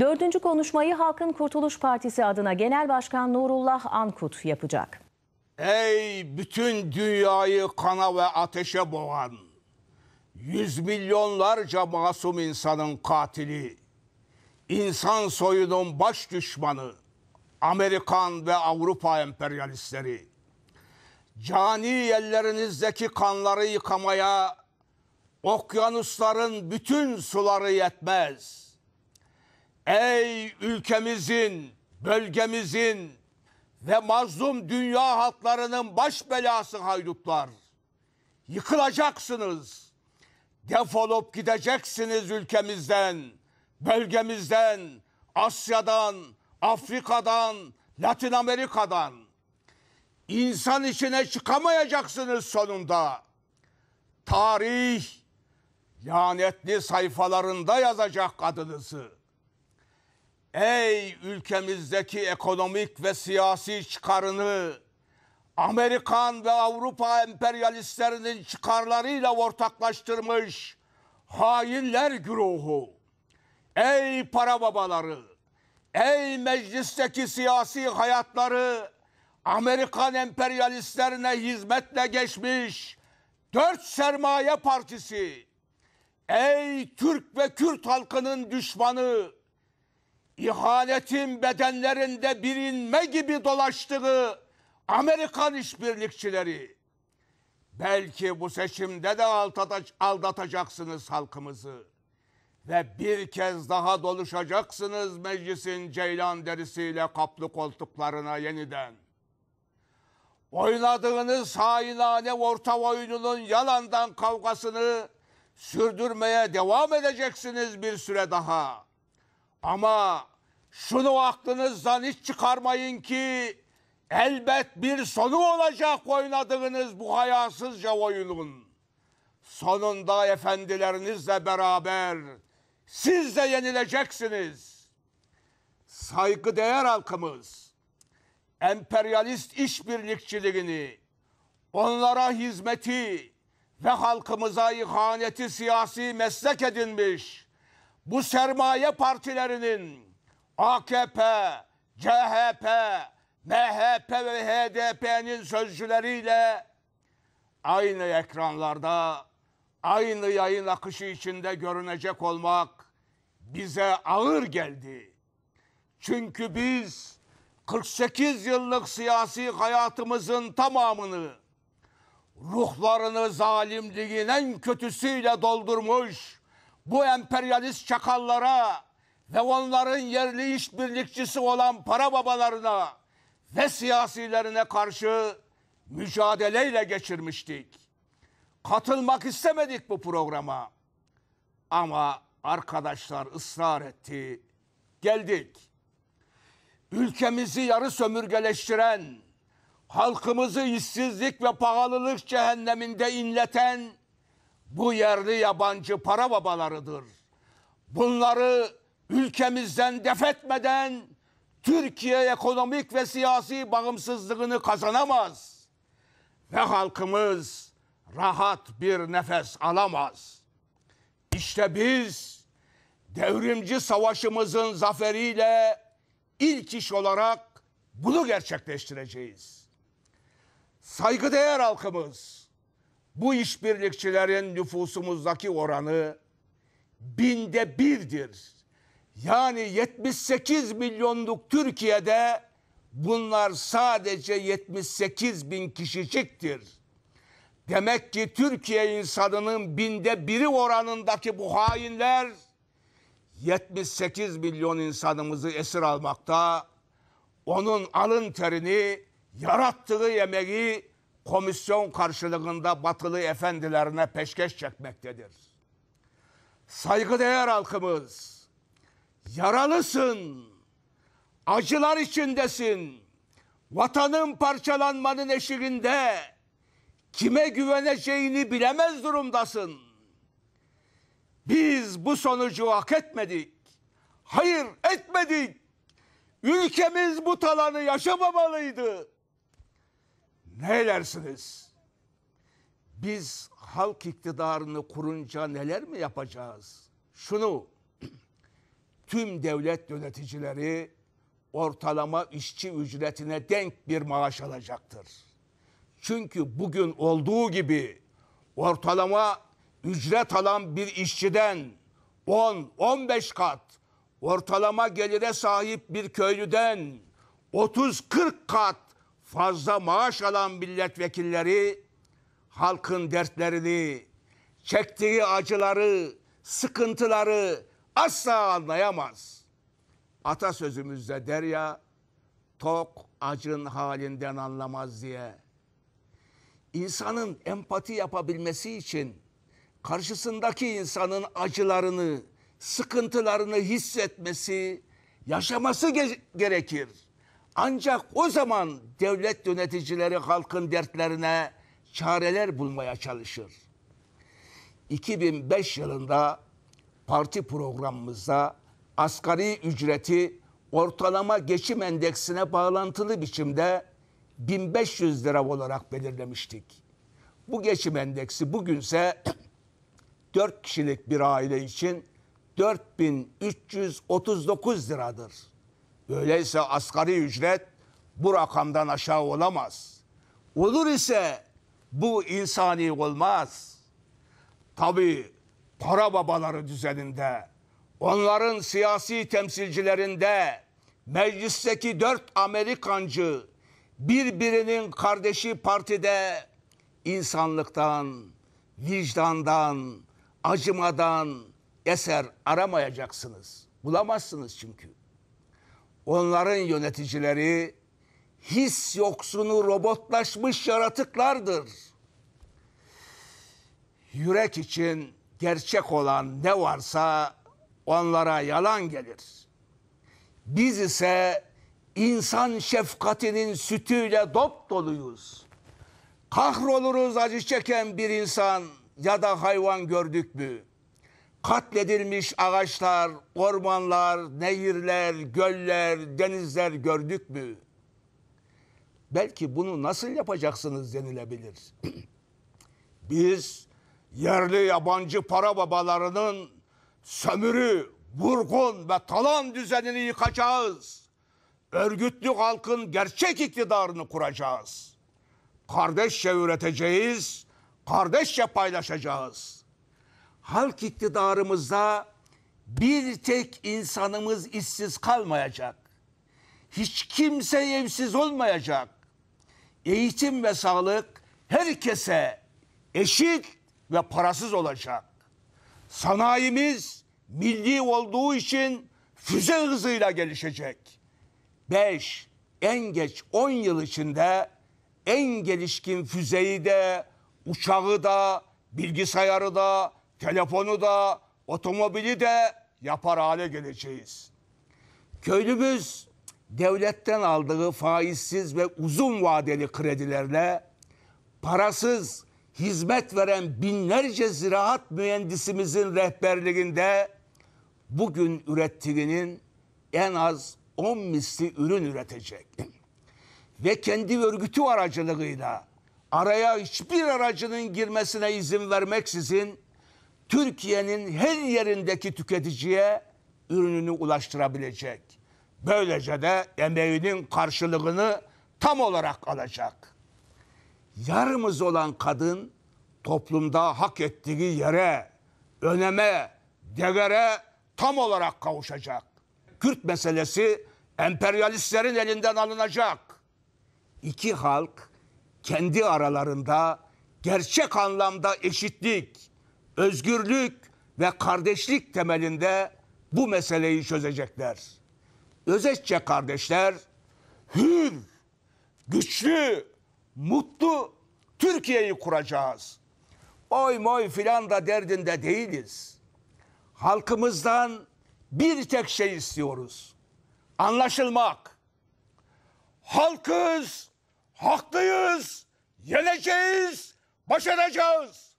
Dördüncü konuşmayı Halkın Kurtuluş Partisi adına Genel Başkan Nurullah Ankut yapacak. Ey bütün dünyayı kana ve ateşe boğan, yüz milyonlarca masum insanın katili, insan soyunun baş düşmanı, Amerikan ve Avrupa emperyalistleri, cani ellerinizdeki kanları yıkamaya okyanusların bütün suları yetmez. Ey ülkemizin, bölgemizin ve mazlum dünya halklarının baş belası haydutlar, yıkılacaksınız, defolup gideceksiniz ülkemizden, bölgemizden, Asya'dan, Afrika'dan, Latin Amerika'dan. İnsan içine çıkamayacaksınız sonunda. Tarih lanetli sayfalarında yazacak adınızı. Ey ülkemizdeki ekonomik ve siyasi çıkarını Amerikan ve Avrupa emperyalistlerinin çıkarlarıyla ortaklaştırmış hainler güruhu. Ey para babaları, ey meclisteki siyasi hayatları Amerikan emperyalistlerine hizmetle geçmiş 4 sermaye partisi. Ey Türk ve Kürt halkının düşmanı, İhanetin bedenlerinde bir inme gibi dolaştığı Amerikan işbirlikçileri. Belki bu seçimde de aldatacaksınız halkımızı. Ve bir kez daha doluşacaksınız meclisin ceylan derisiyle kaplı koltuklarına yeniden. Oynadığınız hainane orta oyununun yalandan kavgasını sürdürmeye devam edeceksiniz bir süre daha. Ama şunu aklınızdan hiç çıkarmayın ki elbet bir sonu olacak oynadığınız bu hayasızca oyunun. Sonunda efendilerinizle beraber siz de yenileceksiniz. Saygıdeğer halkımız, emperyalist işbirlikçiliğini, onlara hizmeti ve halkımıza ihaneti siyasi meslek edinmiş bu sermaye partilerinin AKP, CHP, MHP ve HDP'nin sözcüleriyle aynı ekranlarda, aynı yayın akışı içinde görünecek olmak bize ağır geldi. Çünkü biz 48 yıllık siyasi hayatımızın tamamını ruhlarını zalimliğin en kötüsüyle doldurmuş bu emperyalist çakallara ve onların yerli işbirlikçisi olan para babalarına ve siyasilerine karşı mücadeleyle geçirmiştik. Katılmak istemedik bu programa. Ama arkadaşlar ısrar etti. Geldik. Ülkemizi yarı sömürgeleştiren, halkımızı işsizlik ve pahalılık cehenneminde inleten bu yerli yabancı para babalarıdır. Bunları ülkemizden defetmeden Türkiye ekonomik ve siyasi bağımsızlığını kazanamaz ve halkımız rahat bir nefes alamaz. İşte biz devrimci savaşımızın zaferiyle ilk iş olarak bunu gerçekleştireceğiz. Saygıdeğer halkımız, bu işbirlikçilerin nüfusumuzdaki oranı 1/1000'dir. Yani 78 milyonluk Türkiye'de bunlar sadece 78 bin kişiciktir. Demek ki Türkiye insanının 1/1000'i oranındaki bu hainler 78 milyon insanımızı esir almakta, onun alın terini, yarattığı yemeği komisyon karşılığında batılı efendilerine peşkeş çekmektedir. Saygıdeğer halkımız, yaralısın, acılar içindesin, vatanın parçalanmanın eşiğinde, kime güveneceğini bilemez durumdasın. Biz bu sonucu hak etmedik. Hayır, etmedik. Ülkemiz bu talanı yaşamamalıydı. Ne edersiniz? Biz halk iktidarını kurunca neler mi yapacağız? Şunu, tüm devlet yöneticileri ortalama işçi ücretine denk bir maaş alacaktır. Çünkü bugün olduğu gibi ortalama ücret alan bir işçiden 10-15 kat, ortalama gelire sahip bir köylüden 30-40 kat fazla maaş alan milletvekilleri halkın dertlerini, çektiği acıları, sıkıntıları asla anlayamaz. Atasözümüzde der ya, tok acın halinden anlamaz diye. İnsanın empati yapabilmesi için karşısındaki insanın acılarını, sıkıntılarını hissetmesi, yaşaması gerekir. Ancak o zaman devlet yöneticileri halkın dertlerine çareler bulmaya çalışır. 2005 yılında parti programımızda asgari ücreti ortalama geçim endeksine bağlantılı biçimde 1500 lira olarak belirlemiştik. Bu geçim endeksi bugünse 4 kişilik bir aile için 4339 liradır. Öyleyse asgari ücret bu rakamdan aşağı olamaz. Olur ise bu insani olmaz. Tabii para babaları düzeninde, onların siyasi temsilcilerinde, meclisteki 4 Amerikancı, birbirinin kardeşi partide insanlıktan, vicdandan, acımadan eser aramayacaksınız. Bulamazsınız çünkü. Onların yöneticileri his yoksunu robotlaşmış yaratıklardır. Yürek için gerçek olan ne varsa onlara yalan gelir. Biz ise insan şefkatinin sütüyle dop doluyuz. Kahroluruz acı çeken bir insan ya da hayvan gördük mü? Katledilmiş ağaçlar, ormanlar, nehirler, göller, denizler gördük mü? Belki bunu nasıl yapacaksınız denilebilir. Biz yerli yabancı para babalarının sömürü, vurgun ve talan düzenini yıkacağız. Örgütlü halkın gerçek iktidarını kuracağız. Kardeşçe üreteceğiz, kardeşçe paylaşacağız. Halk iktidarımızda bir tek insanımız işsiz kalmayacak. Hiç kimse evsiz olmayacak. Eğitim ve sağlık herkese eşit ve parasız olacak. Sanayimiz milli olduğu için füze hızıyla gelişecek. 5, en geç 10 yıl içinde en gelişkin füzeyi de, uçağı da, bilgisayarı da, telefonu da, otomobili de yapar hale geleceğiz. Köylümüz devletten aldığı faizsiz ve uzun vadeli kredilerle parasız hizmet veren binlerce ziraat mühendisimizin rehberliğinde bugün ürettiğinin en az 10 misli ürün üretecek. Ve kendi örgütü aracılığıyla araya hiçbir aracının girmesine izin vermeksizin Türkiye'nin her yerindeki tüketiciye ürününü ulaştırabilecek. Böylece de emeğinin karşılığını tam olarak alacak. Yarımız olan kadın toplumda hak ettiği yere, öneme, değere tam olarak kavuşacak. Kürt meselesi emperyalistlerin elinden alınacak. İki halk kendi aralarında gerçek anlamda eşitlik, özgürlük ve kardeşlik temelinde bu meseleyi çözecekler. Özetçe kardeşler, hür, güçlü, mutlu Türkiye'yi kuracağız. Oy moy filan da derdinde değiliz. Halkımızdan bir tek şey istiyoruz. Anlaşılmak. Halkız, haklıyız, yeneceğiz, başaracağız.